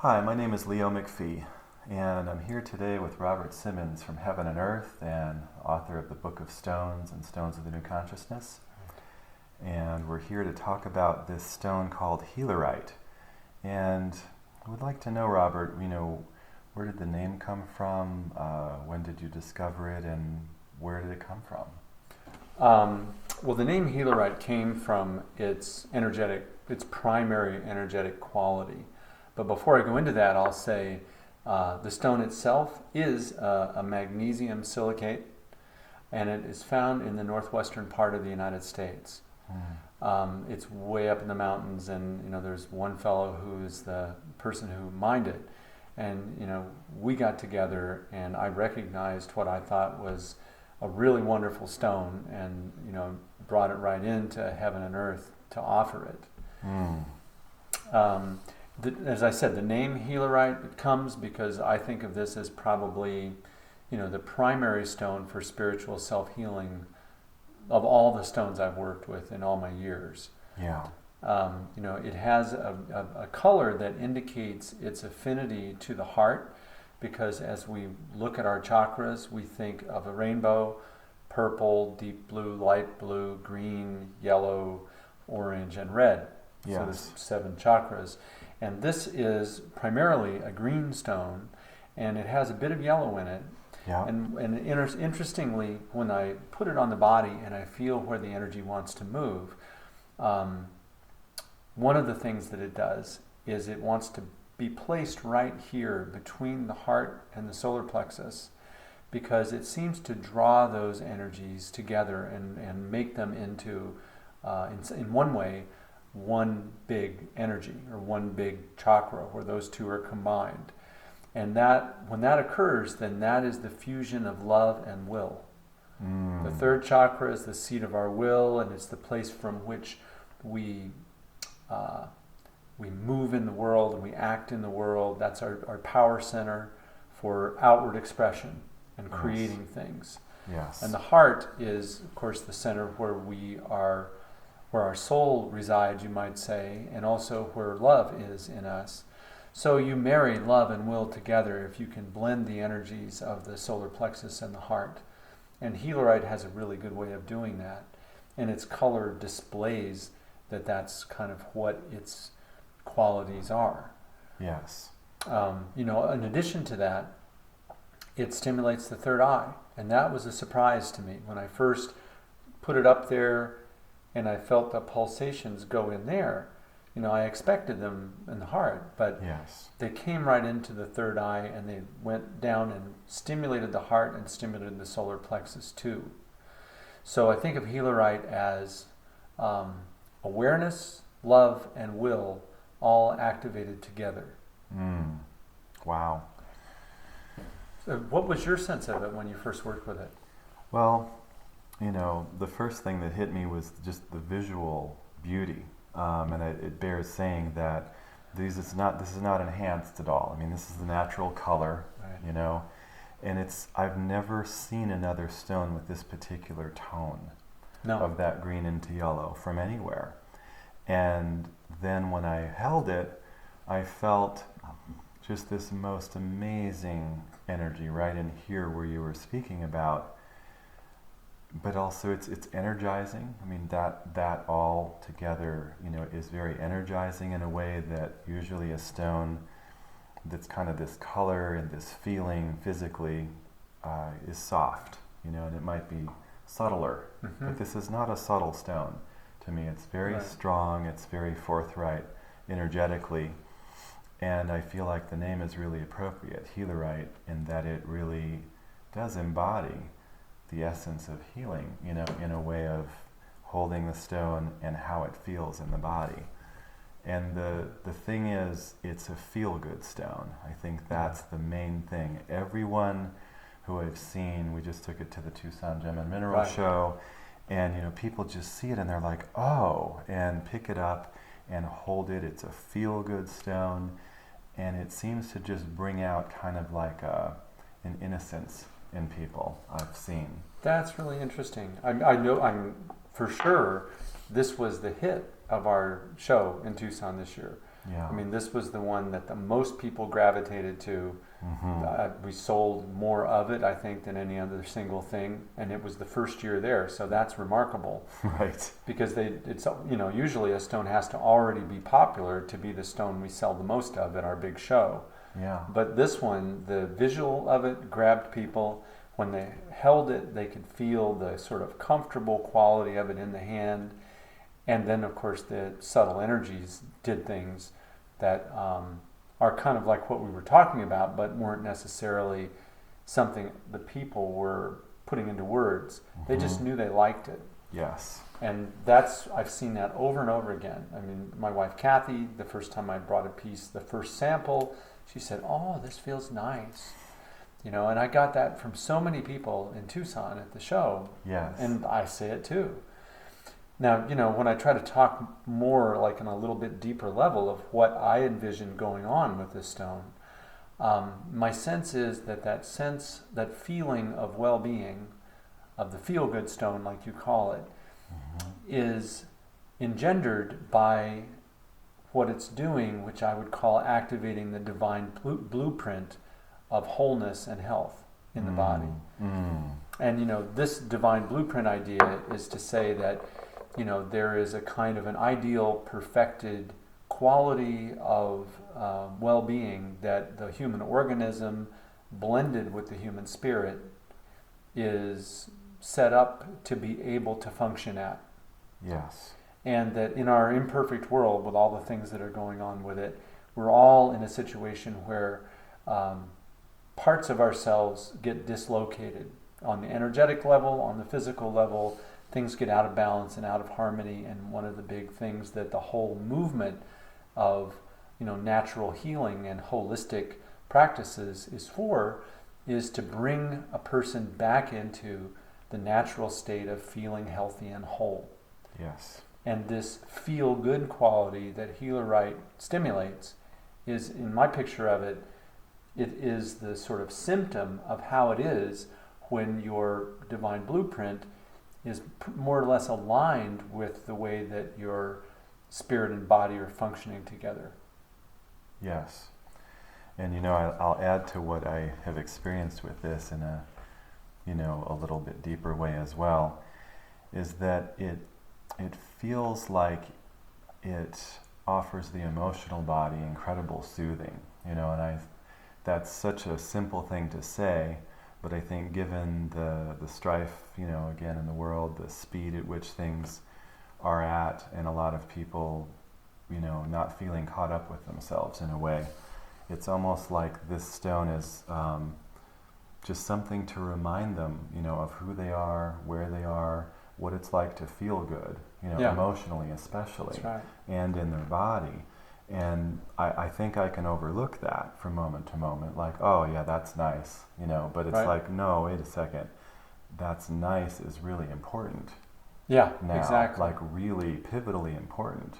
Hi, my name is Leo McPhee, and I'm here today with Robert Simmons from Heaven and Earth and author of the Book of Stones and Stones of the New Consciousness. And we're here to talk about this stone called Healerite. And I would like to know, Robert, where did the name come from? When did you discover it, and where did it come from? Well, the name Healerite came from its primary energetic quality. But before I go into that, I'll say the stone itself is a magnesium silicate, and it is found in the northwestern part of the United States. It's way up in the mountains, and there's one fellow who's the person who mined it, and we got together, and I recognized what I thought was a really wonderful stone, and brought it right into Heaven and Earth to offer it. As I said, the name Healerite, it comes because I think of this as probably, the primary stone for spiritual self-healing of all the stones I've worked with in all my years. Yeah. It has a color that indicates its affinity to the heart, because as we look at our chakras, we think of a rainbow: purple, deep blue, light blue, green, yellow, orange, and red. Yes. So there's 7 chakras. And this is primarily a green stone, and it has a bit of yellow in it. Yeah. And interestingly, when I put it on the body and I feel where the energy wants to move, one of the things that it does is it wants to be placed right here between the heart and the solar plexus, because it seems to draw those energies together and make them into, in one way, one big energy, or one big chakra, where those two are combined. And when that occurs, then that is the fusion of love and will. The 3rd chakra is the seat of our will, and it's the place from which we move in the world and we act in the world. That's our power center for outward expression and creating things. Yes. And the heart is, of course, the center where our soul resides, you might say, and also where love is in us. So you marry love and will together if you can blend the energies of the solar plexus and the heart. And Healerite has a really good way of doing that. And its color displays that that's kind of what its qualities are. Yes. In addition to that, it stimulates the 3rd eye. And that was a surprise to me. When I first put it up there and I felt the pulsations go in there, I expected them in the heart, but Yes. they came right into the 3rd eye, and they went down and stimulated the heart and stimulated the solar plexus too. So I think of Healerite as awareness, love, and will all activated together. Wow. So what was your sense of it when you first worked with it? Well, the first thing that hit me was just the visual beauty. And it bears saying that this is not enhanced at all. I mean, this is the natural color, Right. And I've never seen another stone with this particular tone of that green into yellow from anywhere. And then when I held it, I felt just this most amazing energy right in here where you were speaking about. But also it's energizing. I mean, that all together, is very energizing in a way that usually a stone that's kind of this color and this feeling physically is soft, and it might be subtler. But this is not a subtle stone to me. It's very Right. strong, it's very forthright energetically. And I feel like the name is really appropriate, Healerite, in that it really does embody the essence of healing, in a way of holding the stone and how it feels in the body. And the thing is, it's a feel-good stone. I think that's the main thing. Everyone who I've seen, we just took it to the Tucson Gem and Mineral Right. Show, and people just see it and they're like, oh, and pick it up and hold it. It's a feel-good stone, and it seems to just bring out kind of like an innocence in people I've seen. That's really interesting. I know, I'm for sure, this was the hit of our show in Tucson this year. Yeah. I mean, this was the one that the most people gravitated to. We sold more of it, I think, than any other single thing, and it was the first year there, so that's remarkable. Right. Because usually a stone has to already be popular to be the stone we sell the most of at our big show. Yeah. But this one, the visual of it grabbed people. When they held it, they could feel the sort of comfortable quality of it in the hand. And then, of course, the subtle energies did things that are kind of like what we were talking about, but weren't necessarily something the people were putting into words. They just knew they liked it. Yes. And I've seen that over and over again. I mean, my wife Kathy, the first time I brought a piece, the first sample, she said, "Oh, this feels nice." And I got that from so many people in Tucson at the show. Yes. And I say it too. Now, when I try to talk more like on a little bit deeper level of what I envision going on with this stone, my sense is that feeling of well-being, of the feel-good stone, like you call it, is engendered by what it's doing, which I would call activating the divine blueprint of wholeness and health in the body. And this divine blueprint idea is to say that there is a kind of an ideal perfected quality of well-being that the human organism blended with the human spirit is set up to be able to function at. Yes. And that in our imperfect world, with all the things that are going on with it, we're all in a situation where parts of ourselves get dislocated on the energetic level, on the physical level. Things get out of balance and out of harmony, and one of the big things that the whole movement of natural healing and holistic practices is to bring a person back into the natural state of feeling healthy and whole. Yes. And this feel-good quality that Healerite stimulates is, in my picture of it, it is the sort of symptom of how it is when your divine blueprint is more or less aligned with the way that your spirit and body are functioning together. Yes. And I'll add to what I have experienced with this in a little bit deeper way as well, is that it feels like it offers the emotional body incredible soothing, and that's such a simple thing to say, but I think given the strife, again in the world, the speed at which things are at, and a lot of people, not feeling caught up with themselves in a way, it's almost like this stone is just something to remind them, of who they are, where they are, what it's like to feel good, emotionally especially, That's right. And in their body. And I think I can overlook that from moment to moment, like, oh yeah, that's nice, but it's Right. like, no, wait a second, that's nice is really important. Yeah, Now, exactly. like really pivotally important.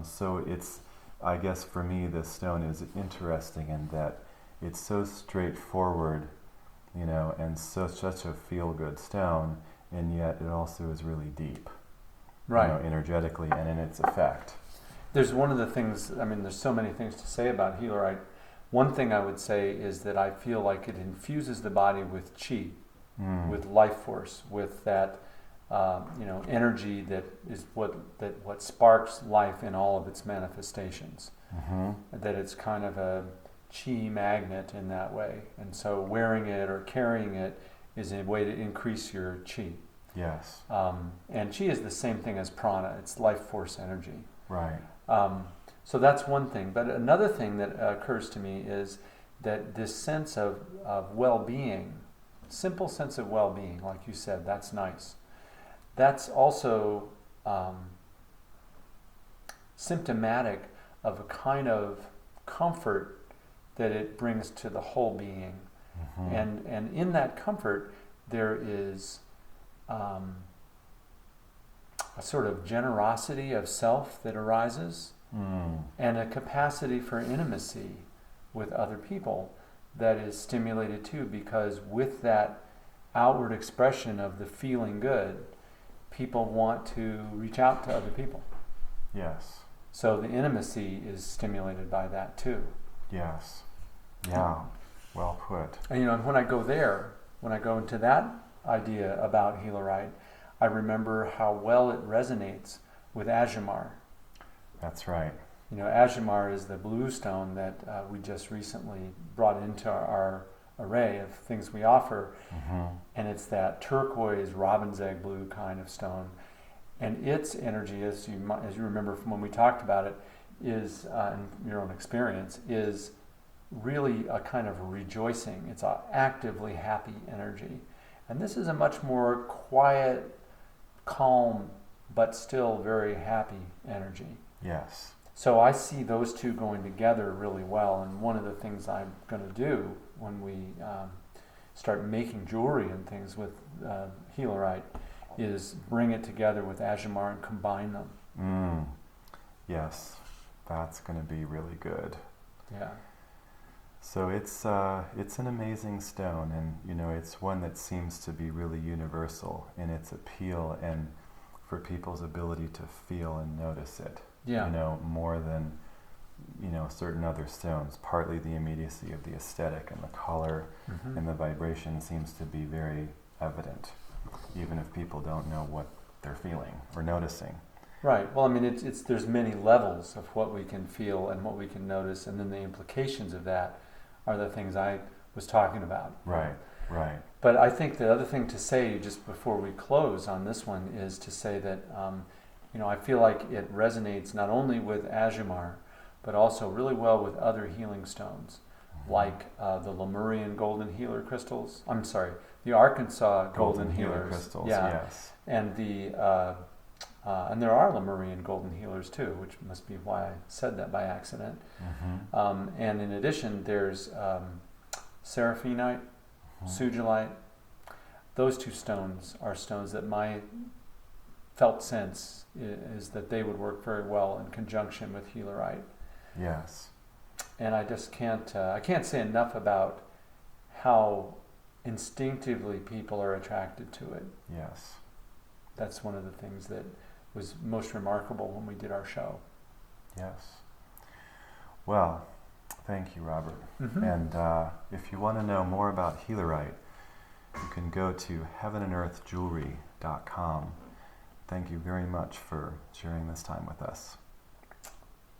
So it's, I guess for me, this stone is interesting in that it's so straightforward, and such a feel-good stone, and yet it also is really deep, Right. Energetically and in its effect. There's one of the things, there's so many things to say about Healerite. One thing I would say is that I feel like it infuses the body with chi, with life force, with that energy that is what sparks life in all of its manifestations. That it's kind of a chi magnet in that way, and so wearing it or carrying it is a way to increase your chi. Yes. And chi is the same thing as prana. It's life force energy. Right. So that's one thing. But another thing that occurs to me is that this sense of well-being, simple sense of well-being, like you said, that's nice. That's also symptomatic of a kind of comfort that it brings to the whole being. And in that comfort, there is a sort of generosity of self that arises, and a capacity for intimacy with other people that is stimulated too, because with that outward expression of the feeling good, people want to reach out to other people. Yes. So the intimacy is stimulated by that too. Yes. Yeah. Well put. And when I go there, when I go into that idea about Healerite, I remember how well it resonates with Azumar. That's right. Azumar is the blue stone that we just recently brought into our array of things we offer, and it's that turquoise robin's egg blue kind of stone. And its energy, as you remember from when we talked about it, is in your own experience, is really a kind of rejoicing. It's an actively happy energy. And this is a much more quiet, calm, but still very happy energy. Yes. So I see those two going together really well. And one of the things I'm going to do when we start making jewelry and things with Healerite is bring it together with Azumar and combine them. Yes, that's going to be really good. Yeah. So it's an amazing stone, and it's one that seems to be really universal in its appeal and for people's ability to feel and notice it. Yeah. More than certain other stones. Partly the immediacy of the aesthetic and the color and the vibration seems to be very evident, even if people don't know what they're feeling or noticing. Right. Well, there's many levels of what we can feel and what we can notice, and then the implications of that are the things I was talking about. Right. Right. But I think the other thing to say just before we close on this one is to say that I feel like it resonates not only with Azumar, but also really well with other healing stones, like the Lemurian golden healer crystals. I'm sorry, the Arkansas golden healers. Crystals. Yeah. Yes. And and there are Lemurian golden healers too, which must be why I said that by accident. And in addition, there's Seraphinite, Sugilite. Those two stones are stones that my felt sense is that they would work very well in conjunction with Healerite. Yes. And I just I can't say enough about how instinctively people are attracted to it. Yes. That's one of the things that was most remarkable when we did our show. Yes. Well, thank you, Robert. And if you want to know more about Healerite, you can go to heavenandearthjewelry.com. Thank you very much for sharing this time with us.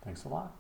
Thanks a lot.